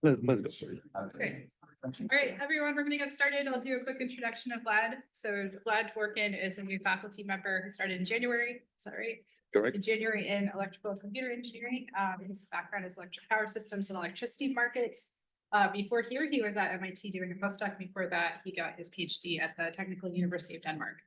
Let's go. Great. All right, everyone, we're going to get started. I'll do a quick introduction of Vlad. So Vlad Dvorkin is a new faculty member who started in January. Is that right? Correct. In January in electrical and computer engineering. His background is electric power systems and electricity markets. Before here, he was at MIT doing a postdoc. Before that, he got his PhD at the Technical University of Denmark.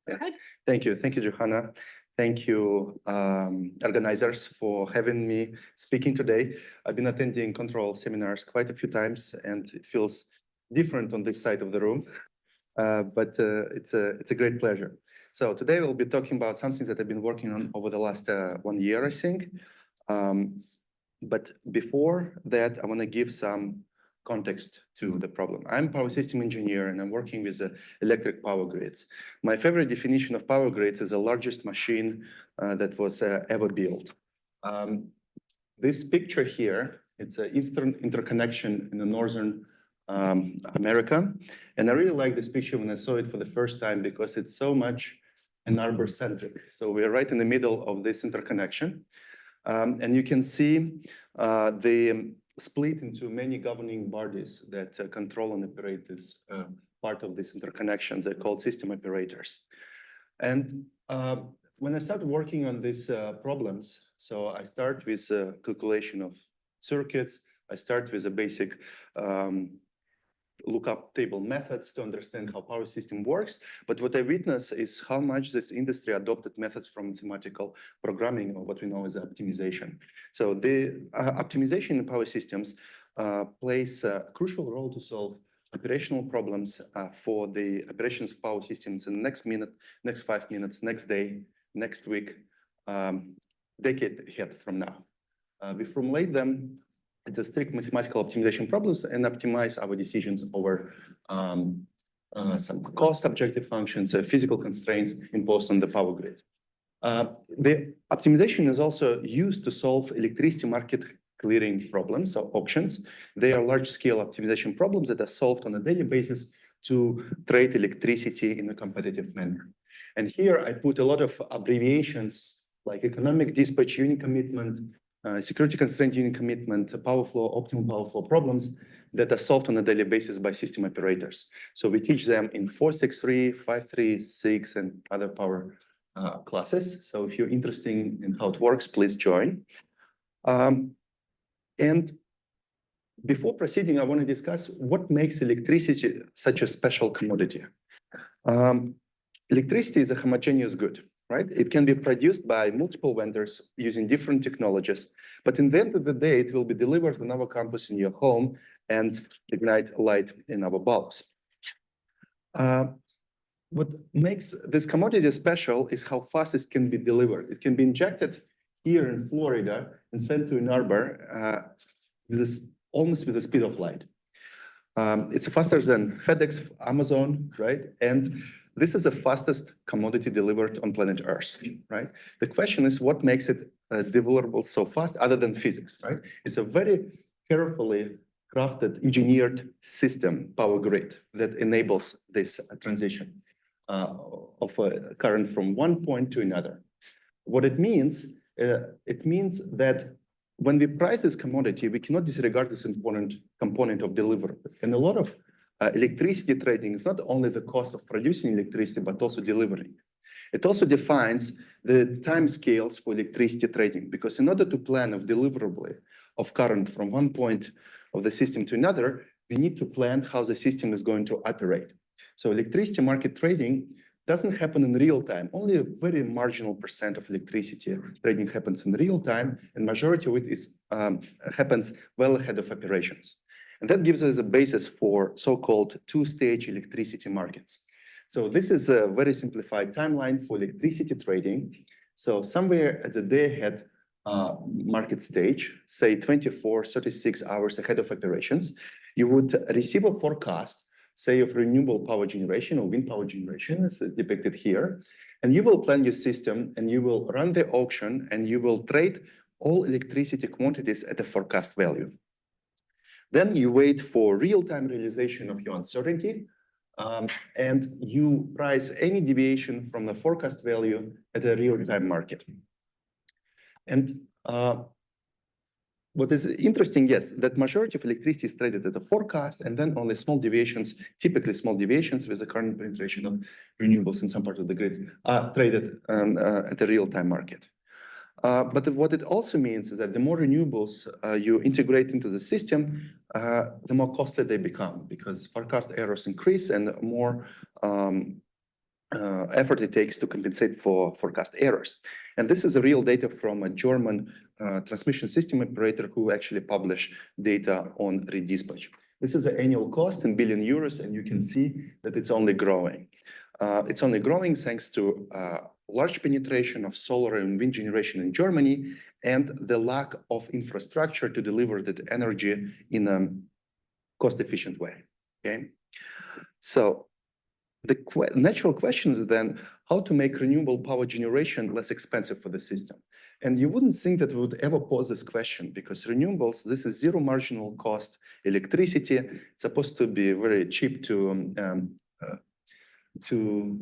Go ahead. Thank you, Johanna. Thank you, organizers, for having me speaking today. I've been attending control seminars quite a few times, and it feels different on this side of the room, but it's a great pleasure. So today we'll be talking about something that I've been working on over the last 1 year, I think. But before that, I want to give some context to the problem. I'm a power system engineer, and I'm working with electric power grids. My favorite definition of power grids is the largest machine that was ever built. This picture here, it's an interconnection in the northern America. And I really like this picture when I saw it for the first time because it's so much Ann Arbor-centric. So we're right in the middle of this interconnection. And you can see the split into many governing bodies that control and operate this part of this interconnection. They're called system operators. And when I started working on these problems, so I start with calculation of circuits. I start with a basic lookup table methods to understand how power system works. But what I witnessed is how much this industry adopted methods from mathematical programming, or what we know as optimization. So the optimization in power systems plays a crucial role to solve operational problems for the operations of power systems in the next minute, next 5 minutes, next day, next week, decade ahead from now. We formulate them the strict mathematical optimization problems and optimize our decisions over some cost objective functions, physical constraints imposed on the power grid. The optimization is also used to solve electricity market clearing problems or auctions. They are large-scale optimization problems that are solved on a daily basis to trade electricity in a competitive manner. And here I put a lot of abbreviations like economic dispatch unit commitment, security constraint unit commitment, power flow, optimal power flow problems that are solved on a daily basis by system operators. So we teach them in 463, 536, and other power classes. So if you're interested in how it works, please join. And before proceeding, I want to discuss what makes electricity such a special commodity. Electricity is a homogeneous good, right? It can be produced by multiple vendors using different technologies, but in the end of the day, it will be delivered on our campus in your home and ignite light in our bulbs. What makes this commodity special is how fast it can be delivered. It can be injected here in Florida and sent to Ann Arbor almost with the speed of light. It's faster than FedEx, Amazon, right? And this is the fastest commodity delivered on planet Earth, right? The question is, what makes it deliverable so fast other than physics, right? It's a very carefully crafted, engineered system, power grid, that enables this transition of a current from one point to another. What it means that when we price this commodity, we cannot disregard this important component of delivery. And a lot of electricity trading is not only the cost of producing electricity, but also delivering. It also defines the time scales for electricity trading, because in order to plan a deliverable of current from one point of the system to another, we need to plan how the system is going to operate. So electricity market trading doesn't happen in real time. Only a very marginal % of electricity trading happens in real time, and majority of it happens well ahead of operations. And that gives us a basis for so-called two-stage electricity markets. So this is a very simplified timeline for electricity trading. So somewhere at the day-ahead market stage, say 24, 36 hours ahead of operations, you would receive a forecast, say of renewable power generation or wind power generation, as depicted here. And you will plan your system and you will run the auction and you will trade all electricity quantities at a forecast value. Then you wait for real-time realization of your uncertainty, and you price any deviation from the forecast value at a real-time market. And what is interesting, yes, that majority of electricity is traded at a forecast, and then only small deviations, typically small deviations with the current penetration of renewables in some part of the grids, are traded at the real-time market. But what it also means is that the more renewables you integrate into the system, the more costly they become, because forecast errors increase and more effort it takes to compensate for forecast errors. And this is a real data from a German transmission system operator who actually published data on redispatch. This is the annual cost in billion euros, and you can see that it's only growing. It's only growing thanks to large penetration of solar and wind generation in Germany and the lack of infrastructure to deliver that energy in a cost-efficient way. Okay, so the natural question is then how to make renewable power generation less expensive for the system. And you wouldn't think that we would ever pose this question, because renewables, this is zero marginal cost electricity. It's supposed to be very cheap to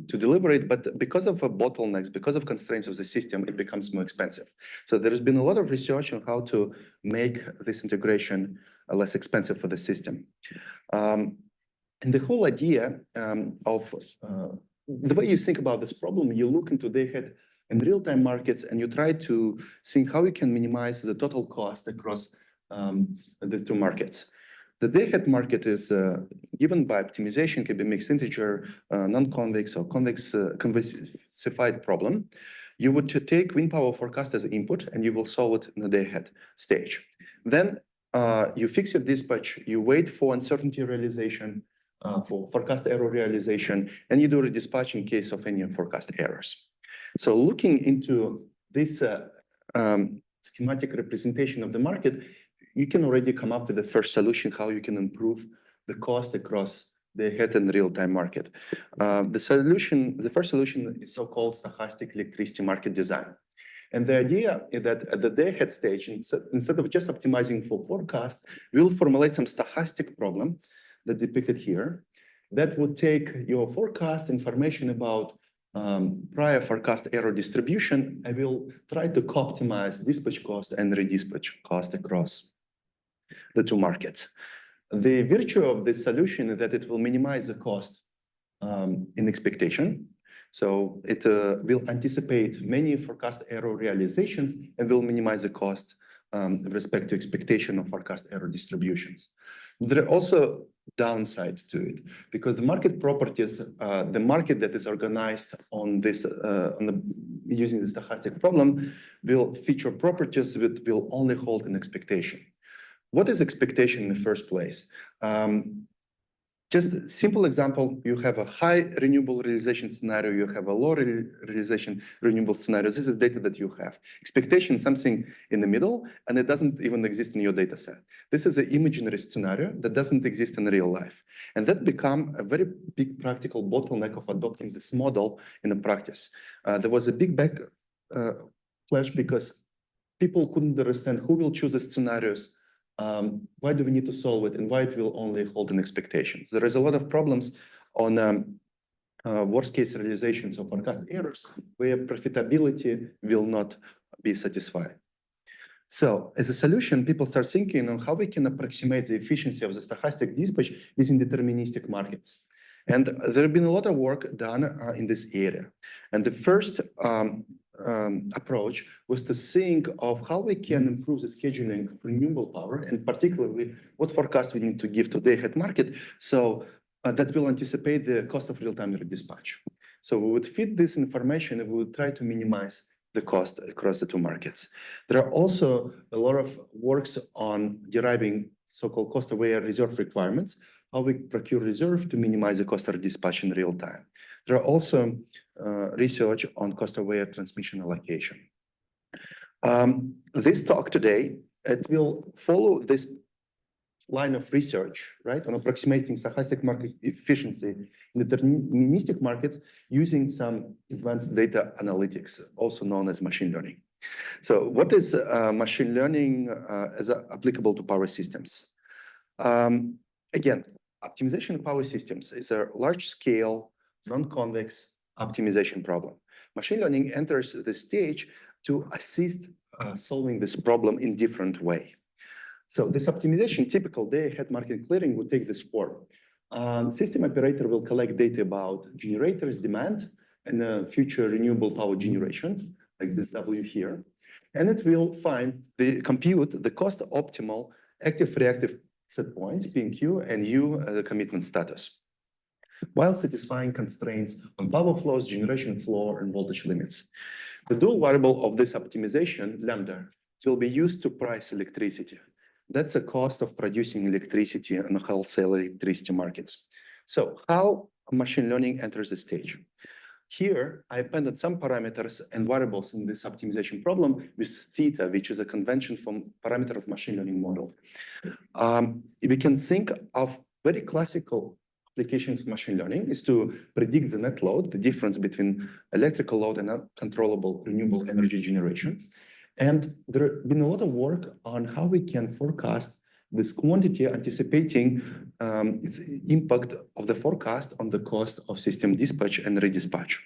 deliver it, but because of bottlenecks, because of constraints of the system, it becomes more expensive. So there has been a lot of research on how to make this integration less expensive for the system. And the whole idea of the way you think about this problem, you look into day-ahead and real-time markets, and you try to think how you can minimize the total cost across the two markets. The day-ahead market is given by optimization, can be mixed integer, non-convex or convexified problem. You would take wind power forecast as input, and you will solve it in the day-ahead stage. Then you fix your dispatch, you wait for uncertainty realization, for forecast error realization, and you do a redispatch in case of any forecast errors. So looking into this schematic representation of the market, you can already come up with the first solution, how you can improve the cost across the day-ahead and real-time market. The first solution is so-called stochastic electricity market design. And the idea is that at the day-ahead stage, instead of just optimizing for forecast, we'll formulate some stochastic problem that depicted here that would take your forecast information about prior forecast error distribution. I will try to optimize dispatch cost and redispatch cost across the two markets. The virtue of this solution is that it will minimize the cost in expectation. So it will anticipate many forecast error realizations and will minimize the cost with respect to expectation of forecast error distributions. There are also downsides to it, because the market properties, the market that is organized on this, using the stochastic problem, will feature properties that will only hold an expectation. What is expectation in the first place? Just a simple example, you have a high renewable realization scenario, you have a low realization renewable scenario. This is data that you have. Expectation is something in the middle, and it doesn't even exist in your data set. This is an imaginary scenario that doesn't exist in real life. And that became a very big practical bottleneck of adopting this model in the practice. There was a big backlash because people couldn't understand who will choose the scenarios. Why do we need to solve it, and why it will only hold in expectations? There is a lot of problems on worst case realizations of forecast errors where profitability will not be satisfied. So as a solution, people start thinking on how we can approximate the efficiency of the stochastic dispatch using deterministic markets. And there have been a lot of work done in this area. And the first approach was to think of how we can improve the scheduling of renewable power, and particularly what forecast we need to give to the day-ahead market, so that will anticipate the cost of real-time dispatch. So we would feed this information and we would try to minimize the cost across the two markets. There are also a lot of works on deriving so-called cost-aware reserve requirements, how we procure reserve to minimize the cost of dispatch in real time. There are also research on cost-aware transmission allocation. This talk today, it will follow this line of research, right, on approximating stochastic market efficiency in deterministic markets using some advanced data analytics, also known as machine learning. So what is machine learning as applicable to power systems? Again, optimization of power systems is a large-scale, non-convex optimization problem. Machine learning enters the stage to assist solving this problem in different way. So this optimization, typical day-ahead market clearing would take this form. System operator will collect data about generators, demand, and future renewable power generation, like this W here. And it will compute the cost optimal active reactive set points, P and Q, and U, the commitment status, while satisfying constraints on power flows, generation floor, and voltage limits. The dual variable of this optimization, lambda, will be used to price electricity. That's the cost of producing electricity on wholesale electricity markets. So how machine learning enters the stage? Here, I appended some parameters and variables in this optimization problem with theta, which is a convention from parameter of machine learning model. We can think of very classical applications of machine learning is to predict the net load, the difference between electrical load and uncontrollable renewable energy generation. And there has been a lot of work on how we can forecast this quantity, anticipating its impact of the forecast on the cost of system dispatch and redispatch.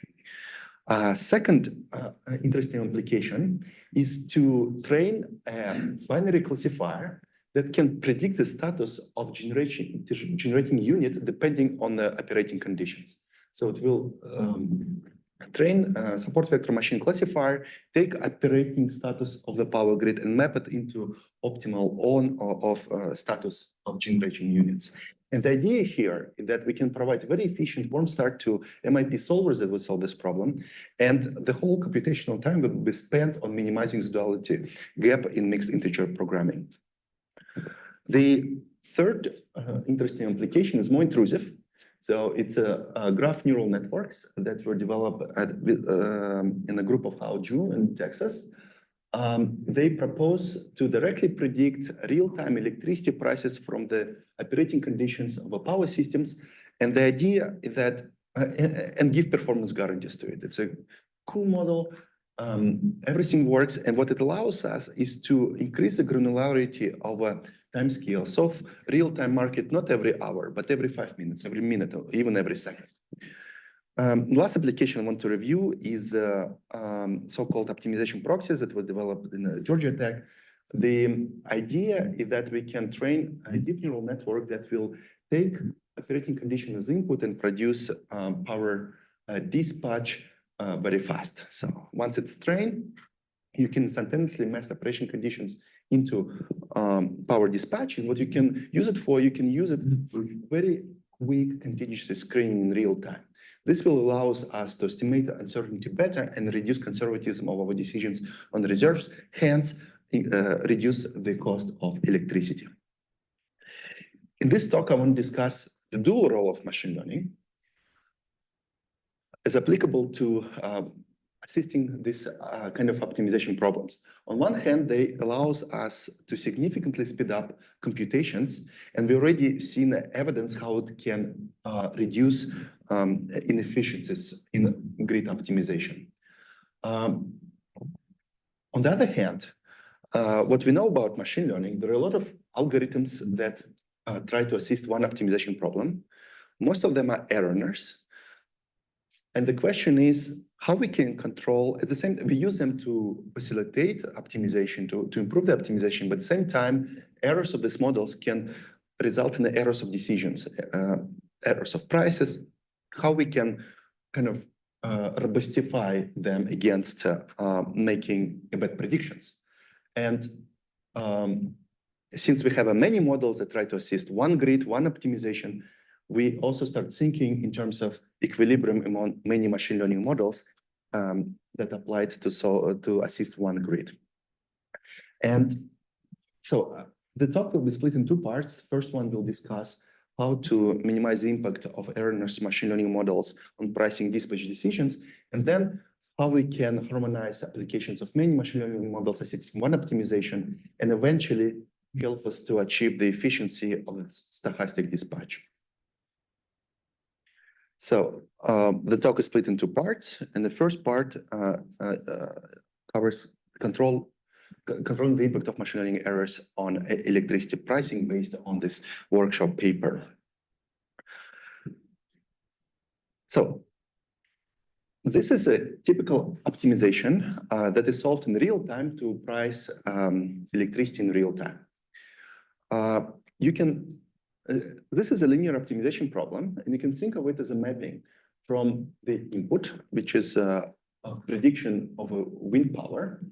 Second interesting application is to train a binary classifier that can predict the status of generating unit depending on the operating conditions. So it will train a support vector machine classifier, take operating status of the power grid and map it into optimal on or off status of generating units. And the idea here is that we can provide very efficient warm start to MIP solvers that will solve this problem. And the whole computational time will be spent on minimizing the duality gap in mixed integer programming. The third interesting application is more intrusive. So it's a graph neural networks that were developed in a group of Hao-Ju in Texas. They propose to directly predict real-time electricity prices from the operating conditions of the power systems. And the idea is that, and give performance guarantees to it. It's a cool model. Everything works. And what it allows us is to increase the granularity of a time scales of real-time market, not every hour, but every 5 minutes, every minute, or even every second. Last application I want to review is so-called optimization proxies that was developed in Georgia Tech. The idea is that we can train a deep neural network that will take operating condition as input and produce power dispatch very fast. So once it's trained, you can instantaneously match operation conditions into power dispatch. And what you can use it for, you can use it for very quick contingency screening in real time. This will allow us to estimate uncertainty better and reduce conservatism of our decisions on reserves, hence reduce the cost of electricity. In this talk, I want to discuss the dual role of machine learning as applicable to assisting this kind of optimization problems. On one hand, they allows us to significantly speed up computations, and we already seen evidence how it can reduce inefficiencies in grid optimization. On the other hand, what we know about machine learning, there are a lot of algorithms that try to assist one optimization problem. Most of them are errors. And the question is how we can control, at the same time, we use them to facilitate optimization, to improve the optimization, but at the same time, errors of these models can result in the errors of decisions, errors of prices, how we can kind of robustify them against making bad predictions. And since we have many models that try to assist one grid, one optimization, we also start thinking in terms of equilibrium among many machine learning models that applied to assist one grid. And so the talk will be split in two parts. First one will discuss how to minimize the impact of erroneous machine learning models on pricing dispatch decisions, and then how we can harmonize applications of many machine learning models assisting one optimization and eventually help us to achieve the efficiency of its stochastic dispatch. So the talk is split into parts, and the first part covers controlling the impact of machine learning errors on electricity pricing based on this workshop paper. So this is a typical optimization that is solved in real time to price electricity in real time. You can, this is a linear optimization problem, and you can think of it as a mapping from the input, which is a prediction of a wind power,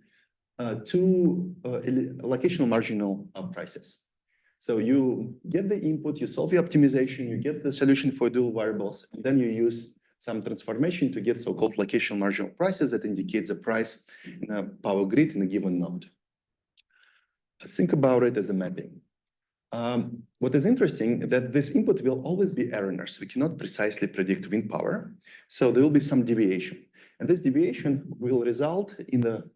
to allocational marginal prices. So you get the input, you solve the optimization, you get the solution for dual variables, and then you use some transformation to get so-called locational marginal prices that indicates the price in a power grid in a given node. Think about it as a mapping. What is interesting is that this input will always be erroneous. We cannot precisely predict wind power, so there will be some deviation. And this deviation will result in the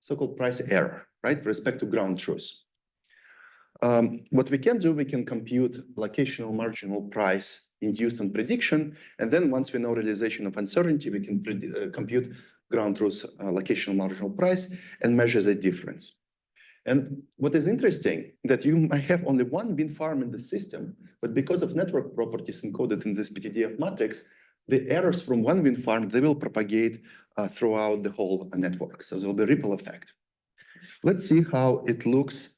so-called price error, right, with respect to ground truth. What we can do, we can compute locational marginal price induced on prediction, and then once we know realization of uncertainty, we can compute ground truth locational marginal price and measure the difference. And what is interesting that you might have only one wind farm in the system, but because of network properties encoded in this PTDF matrix, the errors from one wind farm, they will propagate throughout the whole network. So there will be a ripple effect. Let's see how it looks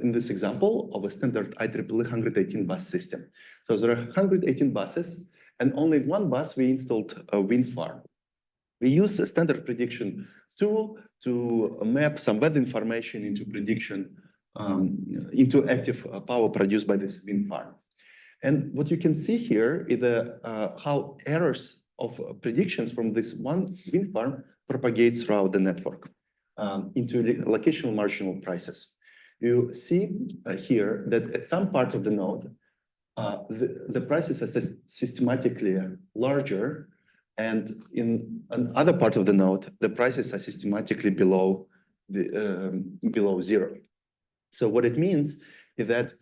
in this example of a standard IEEE 118 bus system. So there are 118 buses, and only one bus we installed a wind farm. We use a standard prediction tool to map some weather information into prediction, into active power produced by this wind farm. And what you can see here is how errors of predictions from this one wind farm propagates throughout the network into the locational marginal prices. You see here that at some part of the node, the prices are systematically larger, and in another part of the node, the prices are systematically below zero. So what it means is that,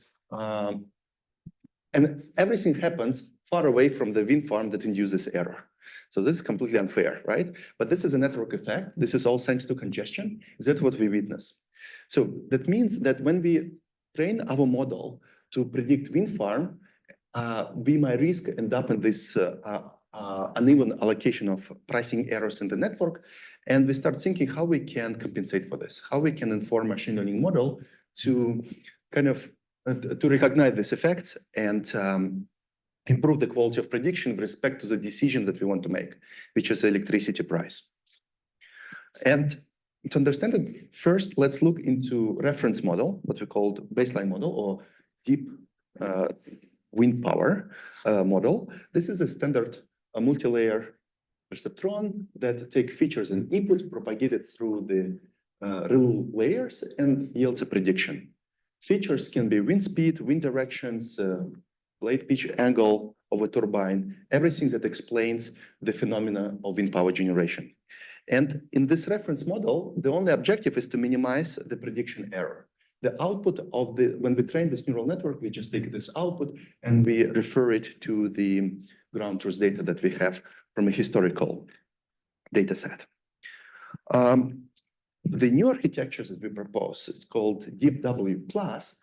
and everything happens far away from the wind farm that induces error. So this is completely unfair, right? But this is a network effect. This is all thanks to congestion. That's what we witness. So that means that when we train our model to predict wind farm, we might risk end up in this uneven allocation of pricing errors in the network. And we start thinking how we can compensate for this, how we can inform machine learning model to kind of to recognize these effects and improve the quality of prediction with respect to the decision that we want to make, which is the electricity price. And to understand it, first, let's look into reference model, what we call baseline model or deep wind power model. This is a standard multi-layer perceptron that take features and inputs propagated through the rule layers and yields a prediction. Features can be wind speed, wind directions, blade pitch angle of a turbine, everything that explains the phenomena of wind power generation. And in this reference model, the only objective is to minimize the prediction error. The output of when we train this neural network, we just take this output and we refer it to the ground truth data that we have from a historical data set. The new architectures that we propose, it's called DeepW+.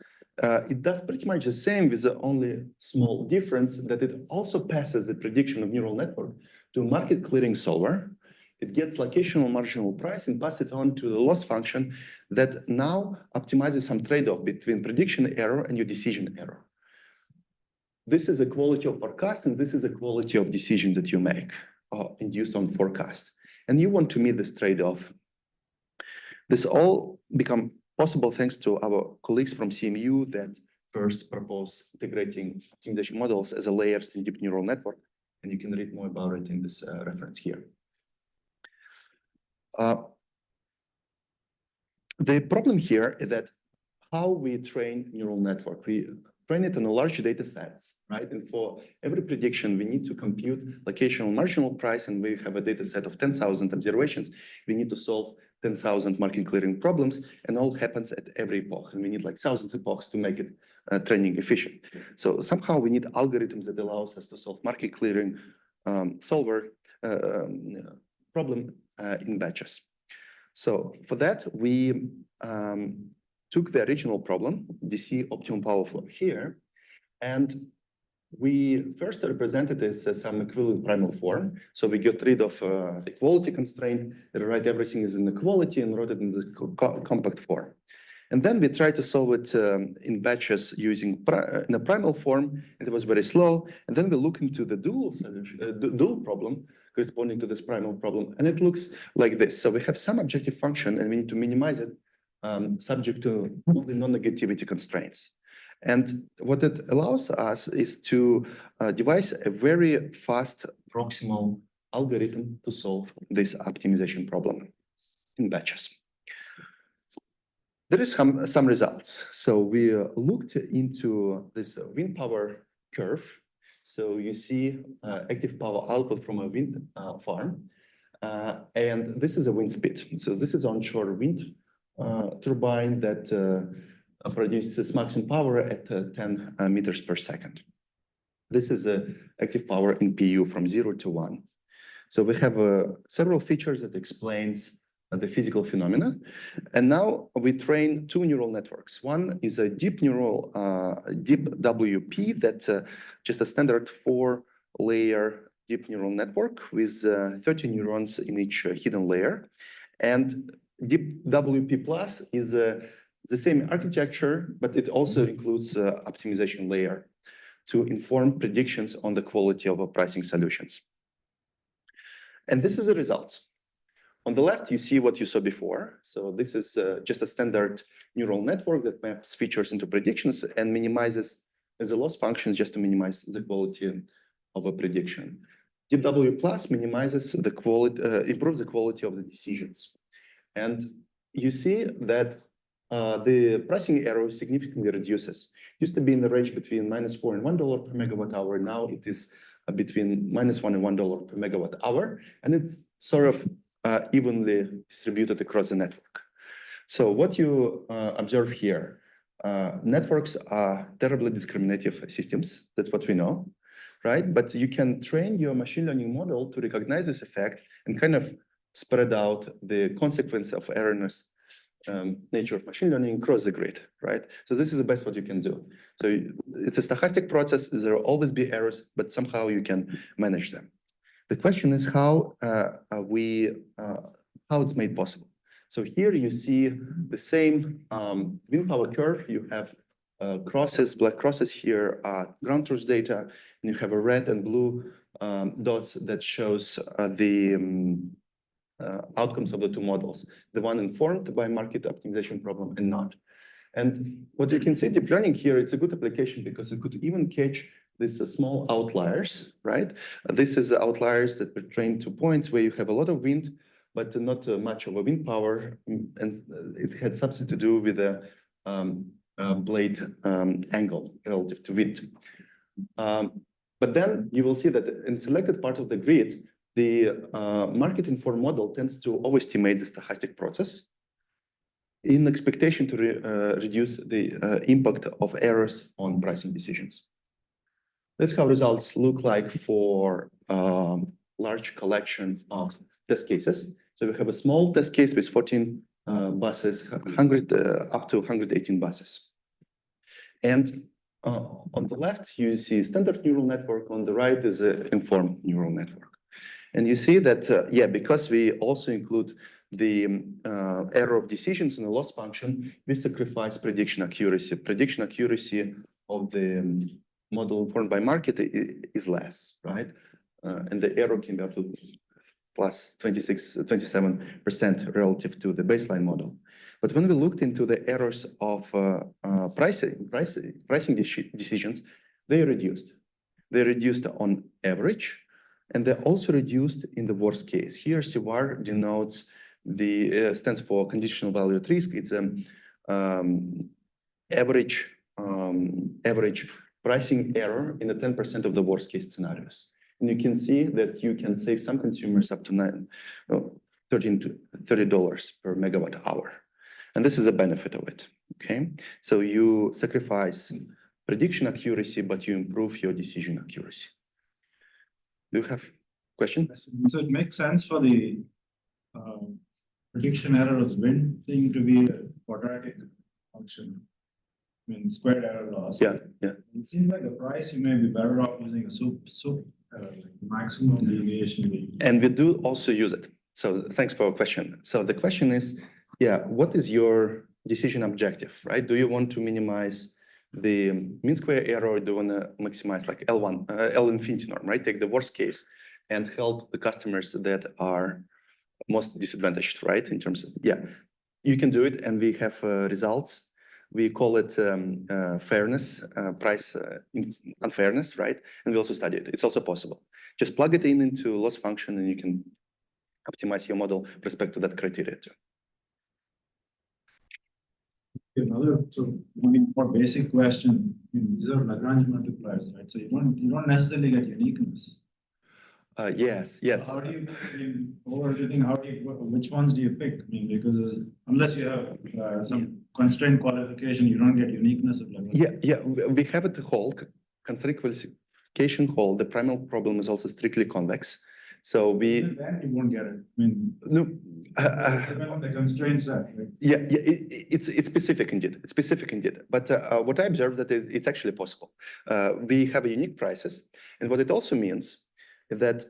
It does pretty much the same with the only small difference that it also passes the prediction of neural network to a market clearing solver. It gets locational marginal price and pass it on to the loss function that now optimizes some trade-off between prediction error and your decision error. This is a quality of forecast, and this is a quality of decision that you make induced on forecast. And you want to meet this trade-off. This all become possible thanks to our colleagues from CMU that first proposed integrating optimization models as a layers in deep neural network. And you can read more about it in this reference here. The problem here is that how we train neural network, we train it on a large data sets, right? And for every prediction, we need to compute locational marginal price, and we have a data set of 10,000 observations. We need to solve 10,000 market clearing problems, and all happens at every epoch. And we need like thousands of epochs to make it training efficient. So somehow we need algorithms that allows us to solve market clearing solver problem in batches. So for that, we took the original problem, DC optimum power flow here, and we first represented it as some equivalent primal form. So we got rid of the equality constraint, rewrite everything is in equality and wrote it in the compact form. And then we tried to solve it in batches using in a primal form, and it was very slow. And then we look into the dual solution, dual problem corresponding to this primal problem, and it looks like this. So we have some objective function, and we need to minimize it subject to only non-negativity constraints. And what it allows us is to devise a very fast proximal algorithm to solve this optimization problem in batches. There is some results. So we looked into this wind power curve. So you see active power output from a wind farm. And this is a wind speed. So this is onshore wind turbine that produces maximum power at 10 meters per second. This is the active power in PU from 0 to 1. So we have several features that explains the physical phenomena. And now we train two neural networks. One is a deep WP that's just a standard 4-layer deep neural network with 30 neurons in each hidden layer. And deep WP plus is the same architecture, but it also includes optimization layer to inform predictions on the quality of pricing solutions. And this is the results. On the left, you see what you saw before. So this is just a standard neural network that maps features into predictions and minimizes as a loss function just to minimize the quality of a prediction. DeepW plus minimizes the quality, improves the quality of the decisions. And you see that the pricing error significantly reduces. Used to be in the range between -4 and $1 per megawatt hour. Now it is between -1 and $1 per megawatt hour. And it's sort of evenly distributed across the network. So what you observe here, networks are terribly discriminative systems. That's what we know, right? But you can train your machine learning model to recognize this effect and kind of spread out the consequence of erroneous nature of machine learning across the grid, right? So this is the best what you can do. So it's a stochastic process. There will always be errors, but somehow you can manage them. The question is how it's made possible. So here you see the same wind power curve. You have crosses, black crosses here are ground truth data, and you have a red and blue dots that shows the outcomes of the two models, the one informed by market optimization problem and not. And what you can see, deep learning here, it's a good application because it could even catch these small outliers, right? This is outliers that were trained to points where you have a lot of wind, but not much of a wind power. And it had something to do with the blade angle relative to wind. But then you will see that in selected part of the grid, the market-informed model tends to overestimate the stochastic process in expectation to reduce the impact of errors on pricing decisions. That's how results look like for large collections of test cases. So we have a small test case with 14 buses, 100 up to 118 buses. And on the left, you see standard neural network. On the right is an informed neural network. And you see that, yeah, because we also include the error of decisions in the loss function, we sacrifice prediction accuracy. Prediction accuracy of the model informed by market is less, right? And the error can be up to plus 27% relative to the baseline model. But when we looked into the errors of pricing decisions, they reduced. They reduced on average, and they're also reduced in the worst case. Here, CVAR denotes the stands for conditional value at risk. It's average pricing error in the 10% of the worst case scenarios. And you can see that you can save some consumers up to $13 to $30 per megawatt hour. And this is a benefit of it, okay? So you sacrifice prediction accuracy, but you improve your decision accuracy. Do you have a question? So it makes sense for the prediction error of wind thing to be a quadratic function. I mean, squared error loss. Yeah, yeah. It seems like the price you may be better off using a maximum deviation. And we do also use it. So thanks for your question. So the question is, yeah, what is your decision objective, right? Do you want to minimize the mean square error, or do you want to maximize like L infinity norm, right? Take the worst case and help the customers that are most disadvantaged, right? In terms of, yeah, you can do it, and we have results. We call it fairness, price unfairness, right? And we also study it. It's also possible. Just plug it into loss function, and you can optimize your model with respect to that criteria too. Another, so I mean, more basic question. I mean, these are Lagrange multipliers, right? So you don't necessarily get uniqueness. Yes. How do you, I mean, or do you think, which ones do you pick? I mean, because unless you have some constraint qualification, you don't get uniqueness of Lagrange. Yeah. We have it whole constraint qualification whole. The primal problem is also strictly convex. So Then you won't get it. I mean, no. depending on the constraints set, right? Yeah. It's specific indeed. It's specific indeed. But what I observed that it's actually possible. We have a unique prices, and what it also means is that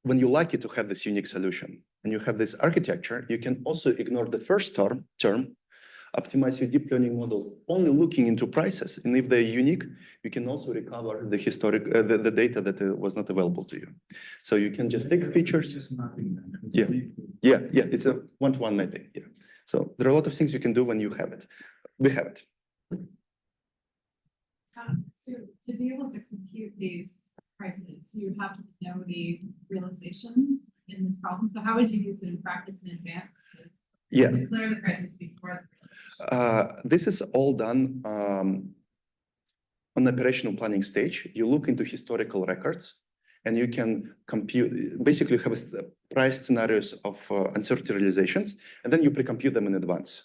when you like it to have this unique solution and you have this architecture, you can also ignore the first term, optimize your deep learning model only looking into prices, and if they're unique, you can also recover the historic the data that was not available to you. So you can just take features. Just mapping them. Yeah. It's a one-to-one mapping. Yeah. So there are a lot of things you can do when you have it. We have it. So to be able to compute these prices, you have to know the realizations in this problem. So how would you use it in practice in advance to declare the prices before the realization? This is all done on the operational planning stage. You look into historical records, and you can compute, basically you have price scenarios of uncertain realizations, and then you pre-compute them in advance.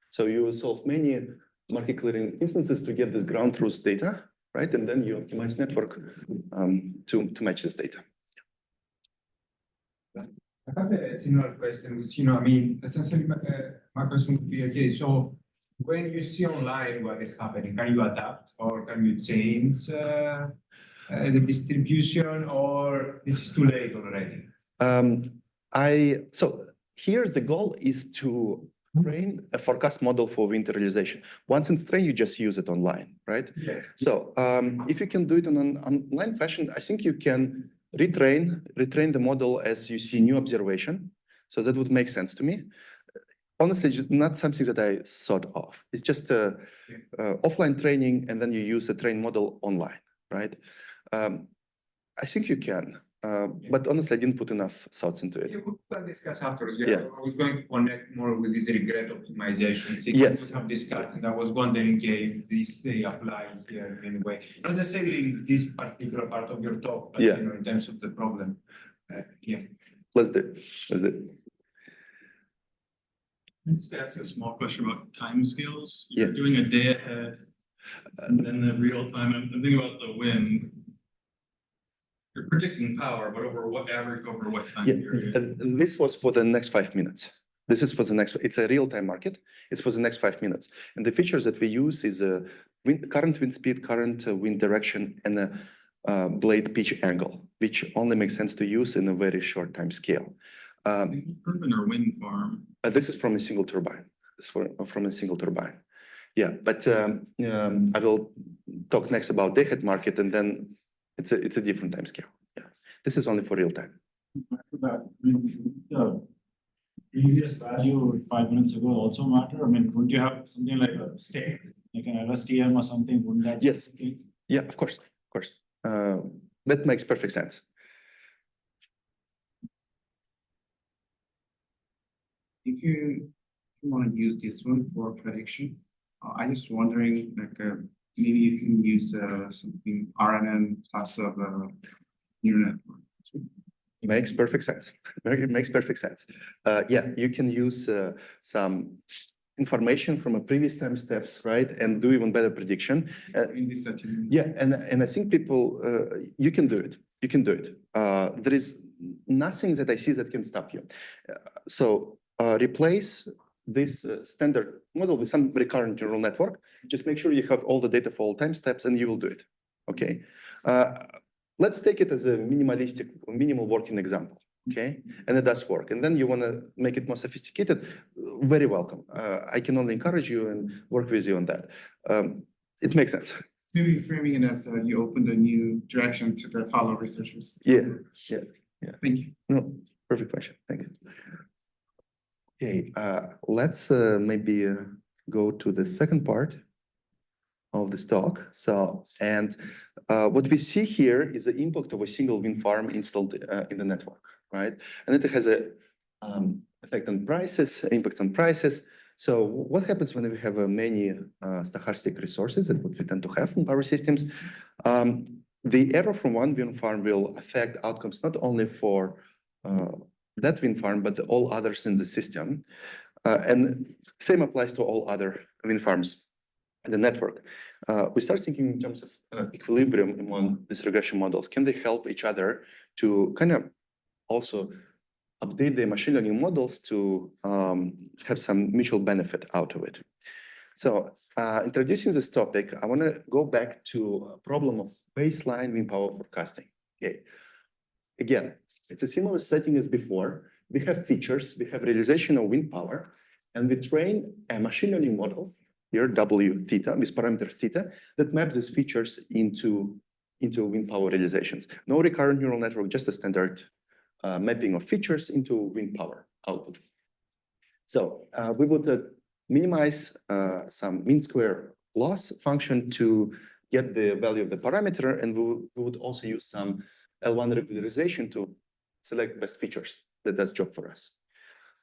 So you solve many market clearing instances to get this ground truth data, right? And then you optimize network to match this data. I have a similar question, which, I mean, essentially, my question would be, okay, so when you see online what is happening, can you adapt or can you change the distribution, or this is too late already? So here the goal is to train a forecast model for winter realization. Once it's trained, you just use it online, right? Yeah. So if you can do it in an online fashion, I think you can retrain the model as you see new observation. So that would make sense to me. Honestly, not something that I thought of. It's just offline training, and then you use a trained model online, right? I think you can. But honestly, I didn't put enough thoughts into it. You could discuss afterwards. Yeah. I was going to connect more with this regret optimization. Yes. We have discussed, and I was wondering if this they apply here in any way. Not necessarily in this particular part of your talk, but in terms of the problem. Let's do it. Just ask a small question about timescales. Yeah. You're doing a day ahead, and then the real time. I'm thinking about the wind. You're predicting power, but over what time period? And this was for the next 5 minutes. This is for the next. It's a real-time market. It's for the next 5 minutes. And the features that we use is current wind speed, current wind direction, and a blade pitch angle, which only makes sense to use in a very short time scale. Turbine or wind farm? This is from a single turbine. It's from a single turbine. Yeah, but I will talk next about day-ahead market, and then it's a different time scale. Yeah, this is only for real time. The previous value 5 minutes ago also matter. I mean, wouldn't you have something like a state, like an LSTM or something? Wouldn't that? Yes. Yeah, of course. That makes perfect sense. If you want to use this one for prediction, I just wondering, like, maybe you can use something RNN plus of a neural network. Makes perfect sense. It makes perfect sense. Yeah, you can use some information from a previous time steps, right, and do even better prediction. In this setting. Yeah, and I think people, you can do it. You can do it. There is nothing that I see that can stop you. So replace this standard model with some recurrent neural network. Just make sure you have all the data for all time steps, and you will do it. Okay. Let's take it as a minimal working example. okay? And it does work. And then you want to make it more sophisticated, very welcome. I can only encourage you and work with you on that. It makes sense. Maybe framing it as you opened a new direction to the fellow researchers. Yeah. Thank you. No, perfect question. Thank you. Okay, let's maybe go to the second part of this talk. So, and what we see here is the impact of a single wind farm installed in the network, right? And it has a effect on prices, impact on prices. So what happens when we have many stochastic resources that we tend to have in power systems? The error from one wind farm will affect outcomes not only for that wind farm, but all others in the system. And same applies to all other wind farms in the network. We start thinking in terms of equilibrium among these regression models. Can they help each other to kind of also update the machine learning models to have some mutual benefit out of it? So introducing this topic, I want to go back to a problem of baseline wind power forecasting. Okay. Again, it's a similar setting as before. We have features, we have realization of wind power, and we train a machine learning model here, W theta, with parameter theta, that maps these features into wind power realizations. No recurrent neural network, just a standard mapping of features into wind power output. So we would minimize some mean square loss function to get the value of the parameter, and we would also use some L1 regularization to select best features that does job for us.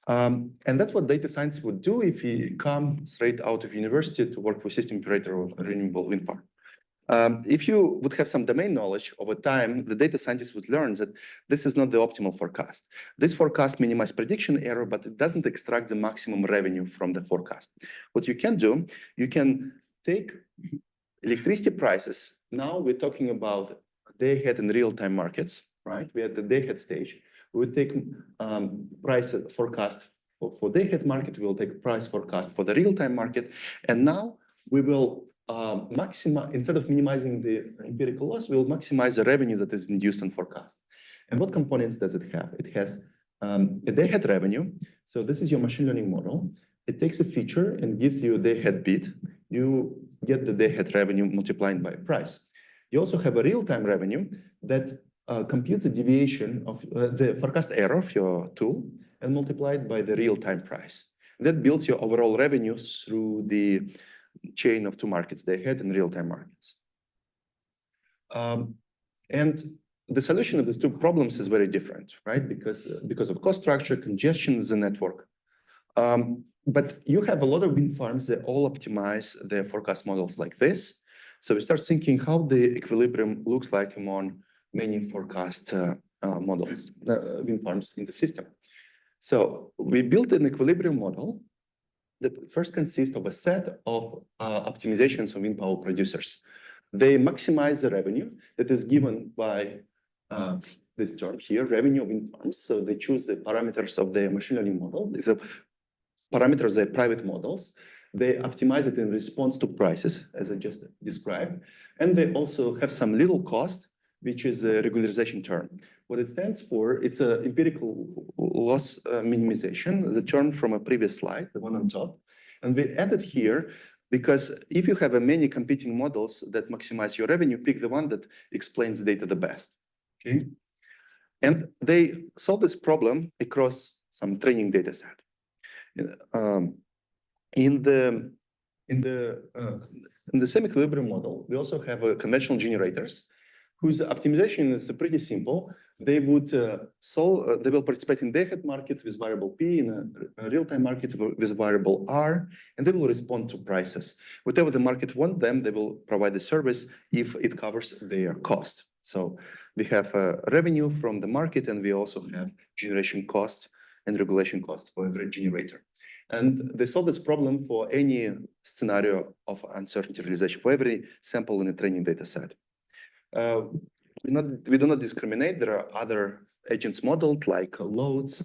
And that's what data science would do if you come straight out of university to work for system operator of a renewable wind farm. If you would have some domain knowledge over time, the data scientist would learn that this is not the optimal forecast. This forecast minimizes prediction error, but it doesn't extract the maximum revenue from the forecast. What you can do, you can take electricity prices. Now we're talking about day-ahead and real-time markets, right? We're at the day-ahead stage. We take price forecast for day-ahead market. We will take price forecast for the real-time market. And now we will maximize, instead of minimizing the empirical loss, we'll maximize the revenue that is induced on forecast. And what components does it have? It has a day-ahead revenue. So this is your machine learning model. It takes a feature and gives you a day-ahead bid. You get the day-ahead revenue multiplied by price. You also have a real-time revenue that computes the deviation of the forecast error of your tool and multiplied by the real-time price. That builds your overall revenues through the chain of two markets, day-ahead and real-time markets. And the solution of these two problems is very different, right? Because of cost structure, congestion in the network. But you have a lot of wind farms that all optimize their forecast models like this. So we start thinking how the equilibrium looks like among many forecast models, wind farms in the system. So we built an equilibrium model that first consists of a set of optimizations of wind power producers. They maximize the revenue that is given by this term here, revenue of wind farms. So they choose the parameters of the machine learning model. These are parameters, they're private models. They optimize it in response to prices, as I just described. And they also have some little cost, which is a regularization term. What it stands for, it's an empirical loss minimization, the term from a previous slide, the one on top. And we added here, because if you have many competing models that maximize your revenue, pick the one that explains data the best, okay? And they solve this problem across some training data set. In the same equilibrium model, we also have conventional generators whose optimization is pretty simple. They would they will participate in day-ahead market with variable P, in a real-time market with variable R, and they will respond to prices. Whatever the market wants them, they will provide the service if it covers their cost. So we have revenue from the market, and we also have generation cost and regulation cost for every generator. And they solve this problem for any scenario of uncertainty realization, for every sample in a training data set. We do not discriminate. There are other agents modeled like loads,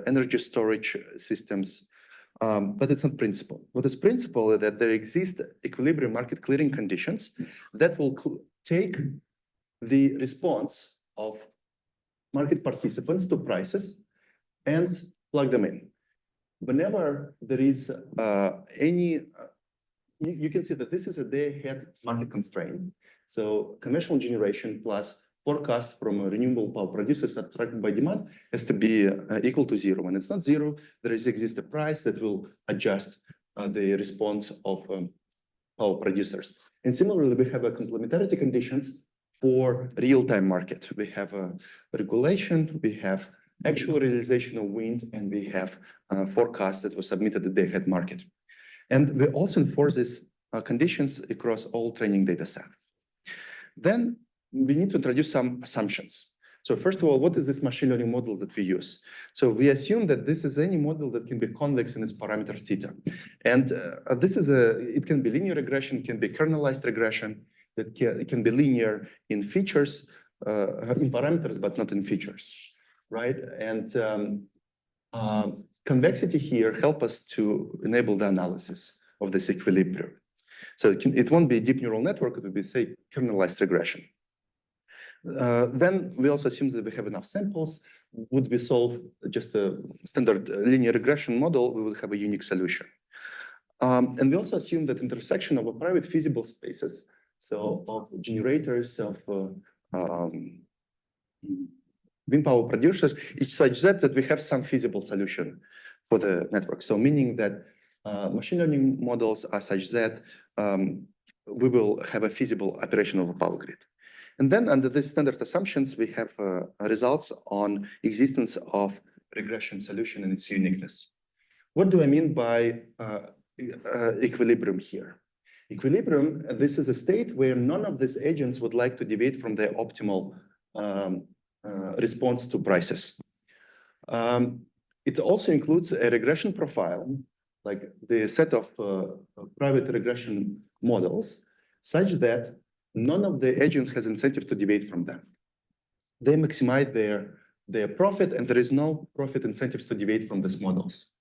energy storage systems, but it's not principle. What is principle is that there exist equilibrium market clearing conditions that will take the response of market participants to prices and plug them in. Whenever there is you can see that this is a day-ahead market constraint. So conventional generation plus forecast from renewable power producers attracted by demand has to be equal to zero. When it's not zero, there exists a price that will adjust the response of power producers. And similarly, we have a complementarity conditions for real-time market. We have a regulation, we have actual realization of wind, and we have forecasts that were submitted at the day-ahead market. And we also enforce these conditions across all training data set. Then we need to introduce some assumptions. So first of all, what is this machine learning model that we use? So we assume that this is any model that can be convex in its parameter theta. And it can be linear regression, it can be kernelized regression, it can be linear in features, in parameters, but not in features, right? And convexity here help us to enable the analysis of this equilibrium. So it won't be a deep neural network, it will be, say, kernelized regression. Then we also assume that we have enough samples. Would we solve just a standard linear regression model, we will have a unique solution. And we also assume that intersection of a private feasible spaces, so of generators, of wind power producers, it's such that we have some feasible solution for the network. So meaning that machine learning models are such that we will have a feasible operation of a power grid. And then under these standard assumptions, we have results on existence of regression solution and its uniqueness. What do I mean by equilibrium here? Equilibrium, this is a state where none of these agents would like to deviate from their optimal response to prices. It also includes a regression profile, like the set of private regression models, such that none of the agents has incentive to deviate from them. They maximize their profit, and there is no profit incentives to deviate from these models.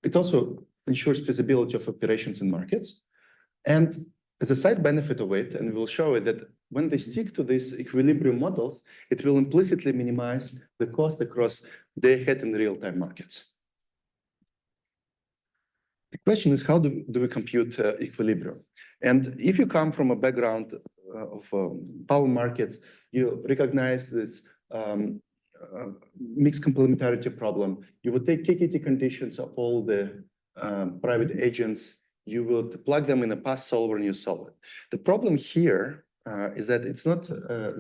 It also ensures feasibility of operations in markets. And as a side benefit of it, and we'll show it, that when they stick to these equilibrium models, it will implicitly minimize the cost across day-ahead and real-time markets. The question is, how do we compute equilibrium? And if you come from a background of power markets, you recognize this mixed complementarity problem. You would take KKT conditions of all the private agents, you would plug them in a path solver and you solve it. The problem here is that it's not,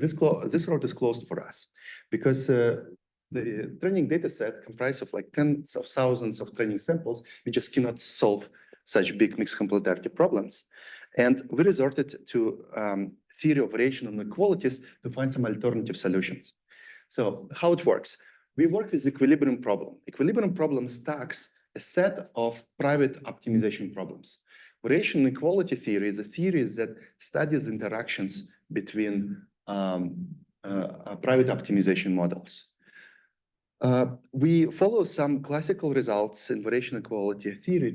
this road is closed for us, because the training data set comprised of like tens of thousands of training samples, we just cannot solve such big mixed complementarity problems. And we resorted to theory of variational inequalities to find some alternative solutions. So how it works? We work with the equilibrium problem. Equilibrium problem stacks a set of private optimization problems. Variational inequality theory is a theory that studies interactions between private optimization models. We follow some classical results in variational inequality theory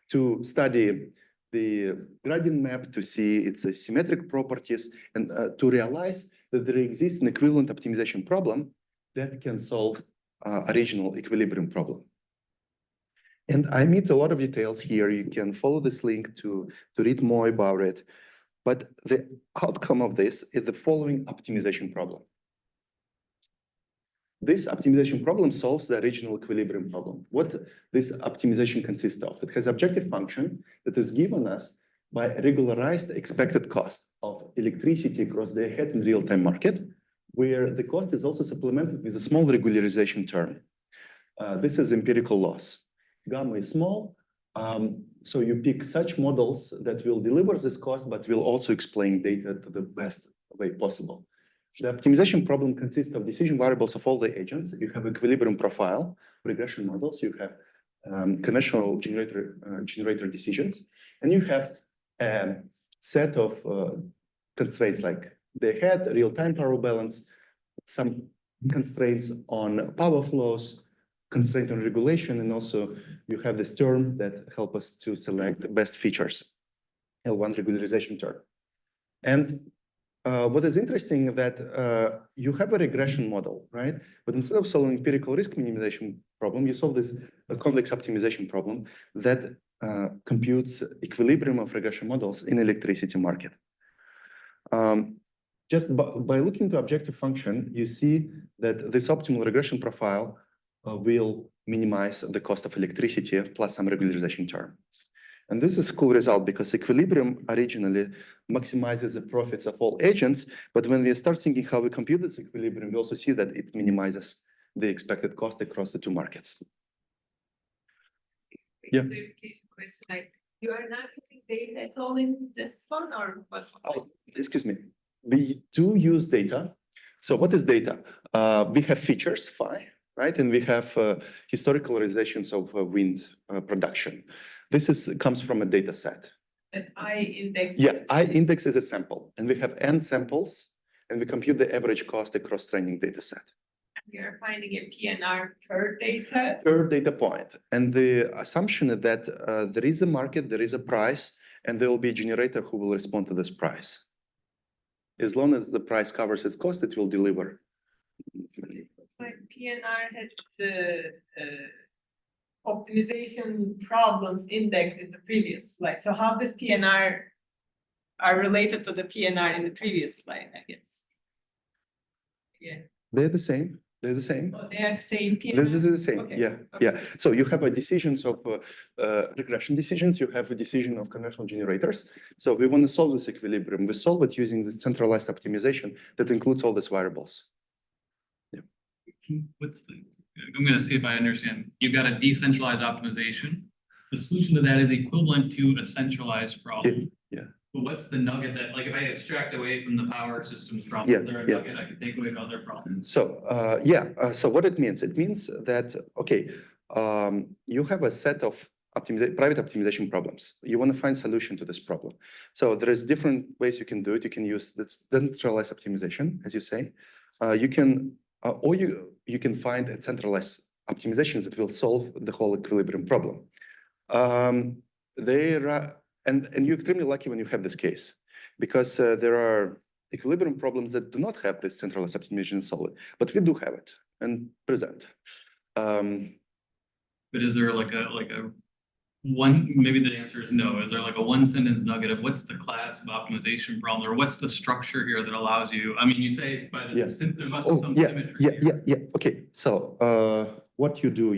to study the gradient map, to see its symmetric properties, and to realize that there exists an equivalent optimization problem that can solve original equilibrium problem. And I omit a lot of details here. You can follow this link to read more about it. But the outcome of this is the following optimization problem. This optimization problem solves the original equilibrium problem. What this optimization consists of? It has an objective function that is given us by a regularized expected cost of electricity across the day-ahead and real-time market, where the cost is also supplemented with a small regularization term. This is empirical loss. Gamma is small, so you pick such models that will deliver this cost, but will also explain data to the best way possible. The optimization problem consists of decision variables of all the agents. You have equilibrium profile, regression models, you have conventional generator decisions, and you have a set of constraints like day-ahead, real-time power balance, some constraints on power flows, constraint on regulation, and also you have this term that help us to select the best features, L1 regularization term. And what is interesting that you have a regression model, right? But instead of solving empirical risk minimization problem, you solve this complex optimization problem that computes equilibrium of regression models in electricity market. Just by looking to objective function, you see that this optimal regression profile will minimize the cost of electricity plus some regularization term. And this is a cool result because equilibrium originally maximizes the profits of all agents. But when we start thinking how we compute this equilibrium, we also see that it minimizes the expected cost across the two markets. Yeah. Clarification question, like you are not using data at all in this one or what? Oh, excuse me. We do use data. So what is data? We have features, phi, right? And we have historical realizations of wind production. This comes from a data set. An I index? Yeah, I index is a sample. And we have n samples, and we compute the average cost across training data set. We are finding a PNR per data? Per data point. And the assumption is that there is a market, there is a price, and there will be a generator who will respond to this price. As long as the price covers its cost, it will deliver. It's like PNR had the optimization problems index in the previous slide. So how does PNR are related to the PNR in the previous slide, I guess? Yeah. They're the same. They're the same. Oh, they are the same PNR? This is the same. Okay. Yeah, yeah. So you have a decisions of regression decisions. You have a decision of conventional generators. So we want to solve this equilibrium. We solve it using this centralized optimization that includes all these variables. Yeah. I'm going to see if I understand. You've got a decentralized optimization. The solution to that is equivalent to a centralized problem. Yeah. But what's the nugget that, like, if I abstract away from the power systems problem, is there a nugget I can take away from other problems? So so what it means that, okay, you have a set of private optimization problems. You want to find solution to this problem. So there is different ways you can do it. You can use this centralized optimization, as you say. You can or you can find a centralized optimizations that will solve the whole equilibrium problem. And you're extremely lucky when you have this case, because there are equilibrium problems that do not have this centralized optimization solved, but we do have it and present. But is there like a one, maybe the answer is no. Is there like a one sentence nugget of what's the class of optimization problem, or what's the structure here that allows you? I mean, you say by this, there must be some symmetry. Yeah. Okay. So what you do,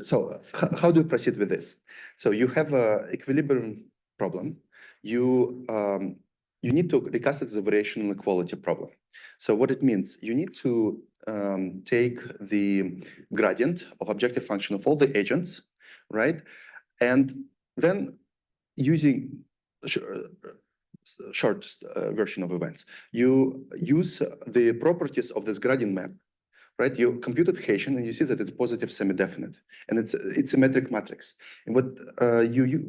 so how do you proceed with this? So you have a equilibrium problem. You need to recast it as a variational equality problem. So what it means, you need to take the gradient of objective function of all the agents, right? And then using short version of events, you use the properties of this gradient map, right? You compute adhesion and you see that it's positive semi-definite, and it's a metric matrix. And what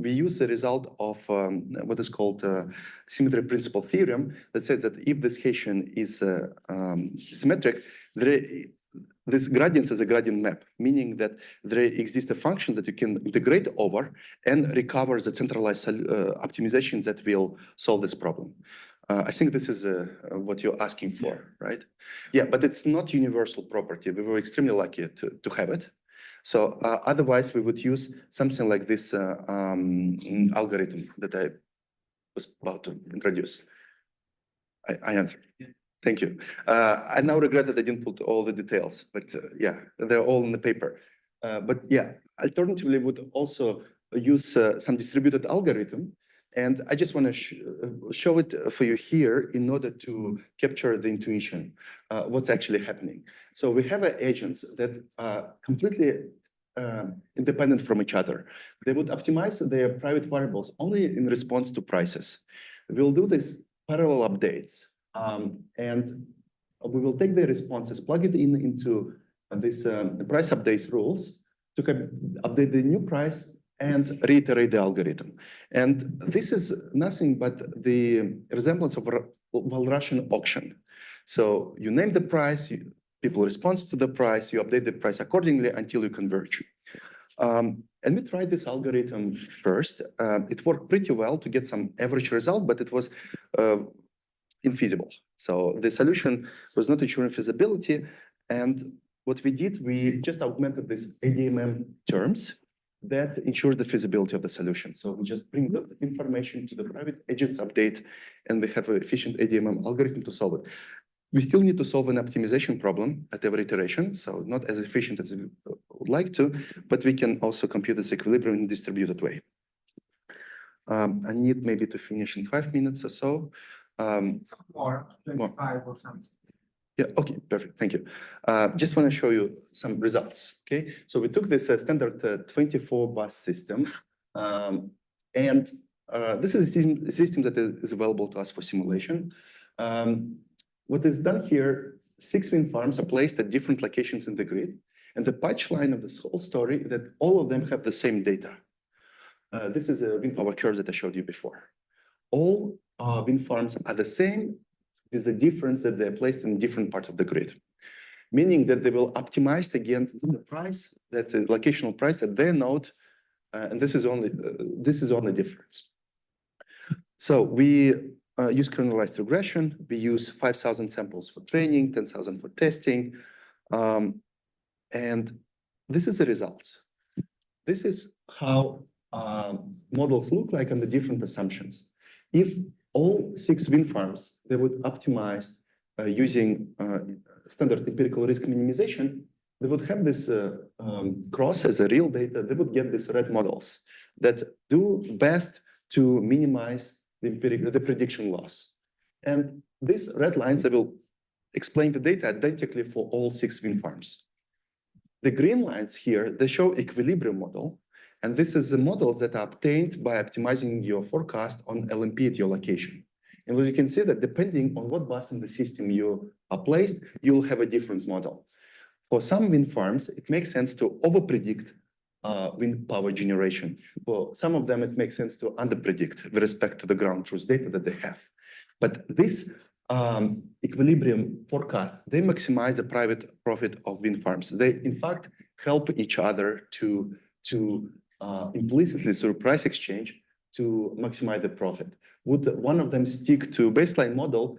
we use the result of what is called symmetry principle theorem that says that if this adhesion is symmetric, this gradient is a gradient map, meaning that there exists a function that you can integrate over and recover the centralized optimizations that will solve this problem. I think this is what you're asking for, right? Yeah, but it's not universal property. We were extremely lucky to have it. So otherwise, we would use something like this algorithm that I was about to introduce. I answered. Yeah. Thank you. I now regret that I didn't put all the details, but yeah, they're all in the paper. But yeah, alternatively, would also use some distributed algorithm. And I just want to show it for you here in order to capture the intuition, what's actually happening. So we have agents that are completely independent from each other. They would optimize their private variables only in response to prices. We'll do this parallel updates. And we will take the responses, plug it into this price updates rules to update the new price and reiterate the algorithm. And this is nothing but the resemblance of a Russian auction. So you name the price, people respond to the price, you update the price accordingly until you converge. And we tried this algorithm first. It worked pretty well to get some average result, but it was infeasible. So the solution was not ensuring feasibility. And what we did, we just augmented these ADMM terms that ensure the feasibility of the solution. So we just bring the information to the private agents update, and we have an efficient ADMM algorithm to solve it. We still need to solve an optimization problem at every iteration, so not as efficient as we would like to, but we can also compute this equilibrium in a distributed way. I need maybe to finish in 5 minutes or so. Or 25 or something. Yeah, okay, perfect, thank you. Just want to show you some results, okay? So we took this standard 24-bus system, and this is a system that is available to us for simulation. What is done here, 6 wind farms are placed at different locations in the grid, and the punchline of this whole story is that all of them have the same data. This is a wind power curve that I showed you before. All wind farms are the same, with the difference that they're placed in different parts of the grid, meaning that they will optimize against the price, that the locational price at their node, and this is only difference. So we use kernelized regression. We use 5,000 samples for training, 10,000 for testing, and this is the result. This is how models look like on the different assumptions. If all 6 wind farms, they would optimize using standard empirical risk minimization, they would have this cross as a real data. They would get these red models that do best to minimize the prediction loss. And these red lines, they will explain the data identically for all 6 wind farms. The green lines here, they show equilibrium model. And this is the models that are obtained by optimizing your forecast on LMP at your location. And what you can see that depending on what bus in the system you are placed, you'll have a different model. For some wind farms, it makes sense to overpredict wind power generation. For some of them, it makes sense to underpredict with respect to the ground truth data that they have. But this equilibrium forecast, they maximize the private profit of wind farms. They, in fact, help each other to implicitly through price exchange to maximize the profit. Would one of them stick to baseline model,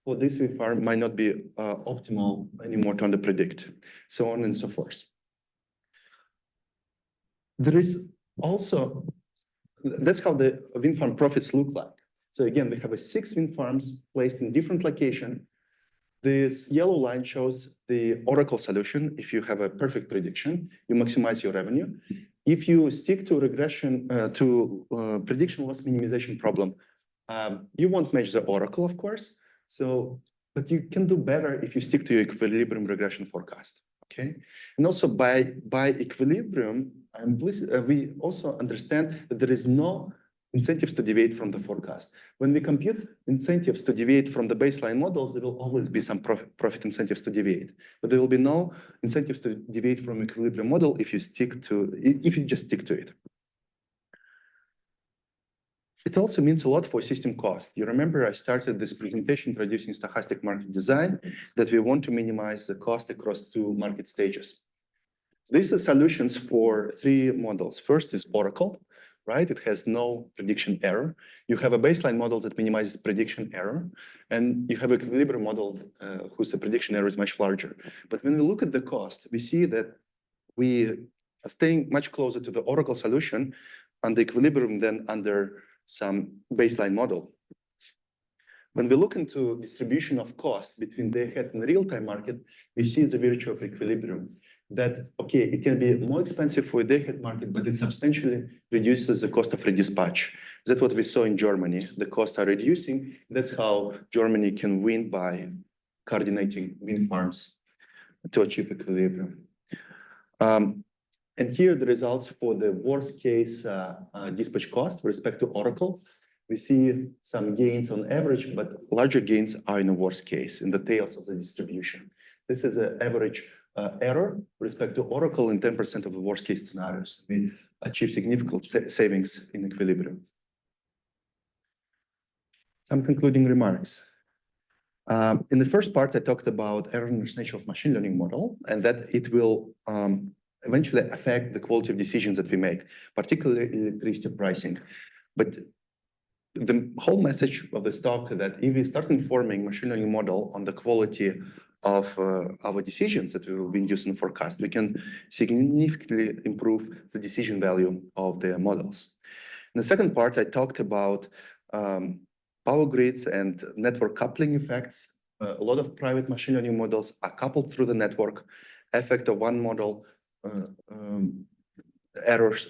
for this wind farm might not be optimal anymore to underpredict, so on and so forth. There is also, that's how the wind farm profits look like. So again, we have 6 wind farms placed in different location. This yellow line shows the Oracle solution. If you have a perfect prediction, you maximize your revenue. If you stick to regression, prediction loss minimization problem, you won't match the Oracle, of course. So, but you can do better if you stick to your equilibrium regression forecast. Okay, and also by equilibrium, we also understand that there is no incentives to deviate from the forecast. When we compute incentives to deviate from the baseline models, there will always be some profit incentives to deviate, but there will be no incentives to deviate from equilibrium model if you just stick to it. It also means a lot for system cost. You remember I started this presentation introducing stochastic market design, that we want to minimize the cost across 2 market stages. These are solutions for 3 models. First is Oracle, right? It has no prediction error. You have a baseline model that minimizes prediction error, and you have an equilibrium model whose prediction error is much larger. But when we look at the cost, we see that we are staying much closer to the Oracle solution under equilibrium than under some baseline model. When we look into distribution of cost between day-ahead and real-time market, we see the virtue of equilibrium. That, okay, it can be more expensive for a day-ahead market, but it substantially reduces the cost of redispatch. That's what we saw in Germany. The costs are reducing. That's how Germany can win by coordinating wind farms to achieve equilibrium. And here are the results for the worst case dispatch cost with respect to Oracle. We see some gains on average, but larger gains are in the worst case, in the tails of the distribution. This is an average error with respect to Oracle in 10% of the worst case scenarios. We achieve significant savings in equilibrium. Some concluding remarks. In the first part, I talked about error-ness nature of machine learning model, and that it will eventually affect the quality of decisions that we make, particularly electricity pricing. But the whole message of this talk that if we start informing machine learning model on the quality of our decisions that we will be using forecast, we can significantly improve the decision value of the models. In the second part, I talked about power grids and network coupling effects. A lot of private machine learning models are coupled through the network. Effect of one model errors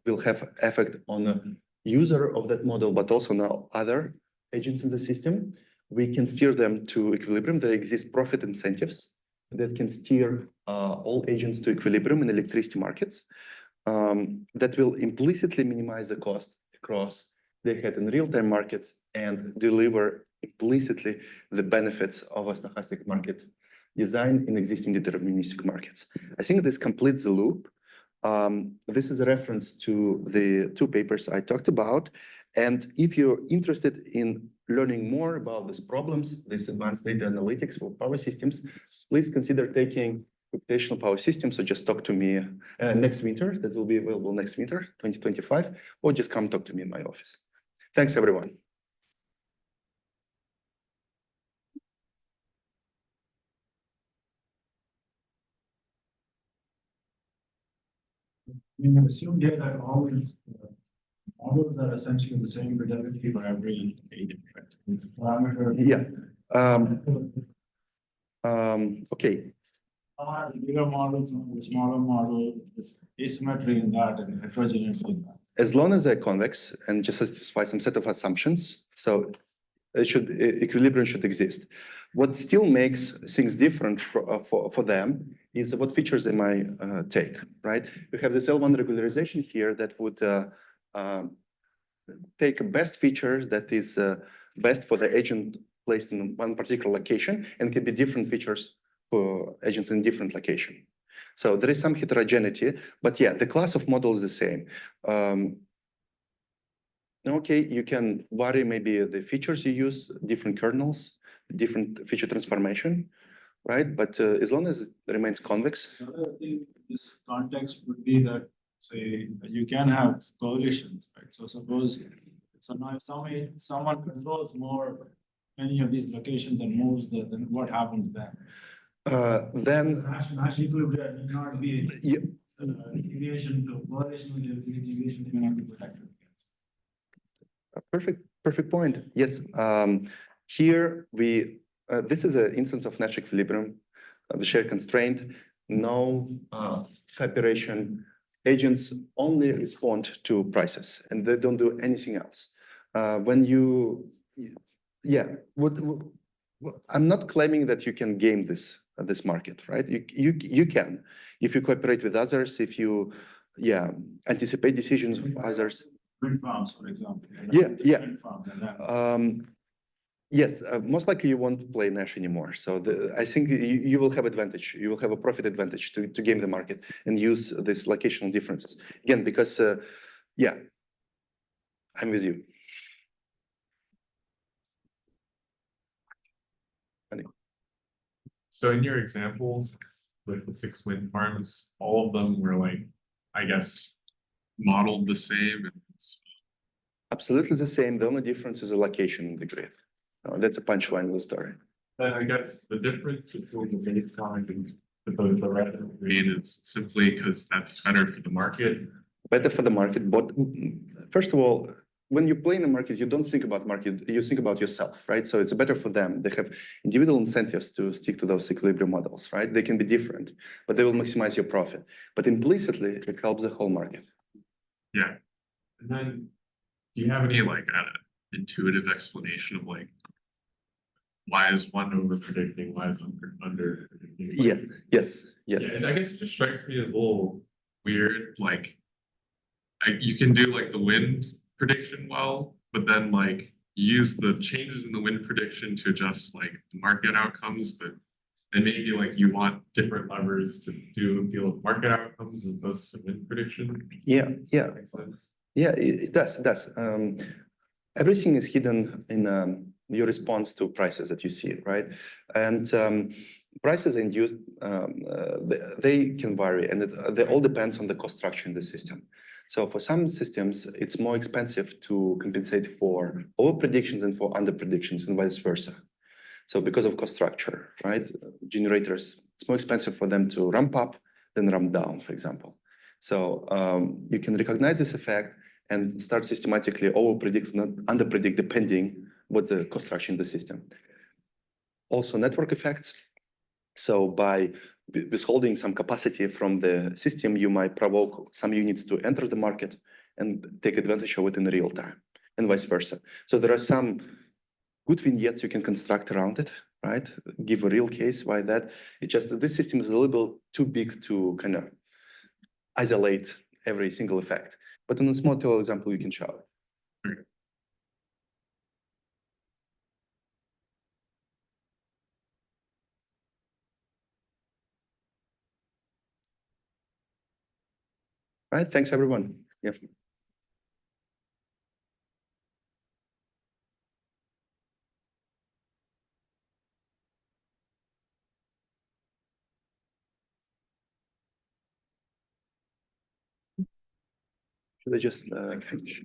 will have effect on the user of that model, but also now other agents in the system. We can steer them to equilibrium. There exist profit incentives that can steer all agents to equilibrium in electricity markets. That will implicitly minimize the cost across the head in real-time markets and deliver implicitly the benefits of a stochastic market design in existing deterministic markets. I think this completes the loop. This is a reference to the two papers I talked about. And if you're interested in learning more about these problems, this advanced data analytics for power systems, please consider taking computational power systems. So just talk to me next winter. That will be available next winter, 2025, or just come talk to me in my office. Thanks, everyone. We can assume here that all the models are essentially the same fidelity for every agent, right? With the parameter. Yeah. Okay. The bigger models and the smaller model, is asymmetry in that and heterogeneity in that. As long as they're convex and just satisfy some set of assumptions, so equilibrium should exist. What still makes things different for them is what features they might take, right? We have this L1 regularization here that would take a best feature that is best for the agent placed in one particular location, and can be different features for agents in different location. So there is some heterogeneity, but yeah, the class of model is the same. Okay, you can vary maybe the features you use, different kernels, different feature transformation, right? But as long as it remains convex. Another thing in this context would be that, say, you can have correlations, right? So suppose, so now if someone controls many of these locations and moves then what happens then? Then Nash equilibrium need not be deviation to correlation will be deviation to cannot be protected against. Perfect point. Yes. Here this is an instance of Nash equilibrium, the shared constraint, no separation. Agents only respond to prices and they don't do anything else. I'm not claiming that you can game this market, right? You can, if you cooperate with others, if you anticipate decisions of others. Wind farms, for example. Yeah. Wind farms and that. Yes, most likely you won't play Nash anymore. So I think you will have advantage. You will have a profit advantage to game the market and use these locational differences. Again, because, I'm with you. So in your example, with the 6 wind farms, all of them were like, I guess, modeled the same. Absolutely the same. The only difference is the location in the grid. That's a punchline of the story. Then I guess the difference between the base comment and the red green is simply because that's better for the market. Better for the market, but first of all, when you play in the market, you don't think about market, you think about yourself, right? So it's better for them. They have individual incentives to stick to those equilibrium models, right? They can be different, but they will maximize your profit. But implicitly, it helps the whole market. Yeah. And then do you have any intuitive explanation of why is one over predicting, why is under predicting? Yes. Yeah, and I guess it just strikes me as a little weird. You can do the wind prediction well, but then use the changes in the wind prediction to adjust the market outcomes, but and maybe you want different levers to deal with market outcomes as opposed to wind prediction. Yeah. Makes sense. Yeah, it does. Everything is hidden in your response to prices that you see, right? And prices induced, they can vary, and they all depends on the cost structure in the system. So for some systems, it's more expensive to compensate for over predictions and for under predictions and vice versa. So because of cost structure, right? Generators, it's more expensive for them to ramp up than ramp down, for example. So you can recognize this effect and start systematically over predict, not under predict, depending what's the cost structure in the system. Also network effects. So by withholding some capacity from the system, you might provoke some units to enter the market and take advantage of it in real time, and vice versa. So there are some good vignettes you can construct around it, right? Give a real case why that. It's just that this system is a little too big to kind of isolate every single effect. But in a small tool example, you can show it. Right, thanks everyone. Yeah. Should I just finish?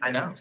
I know.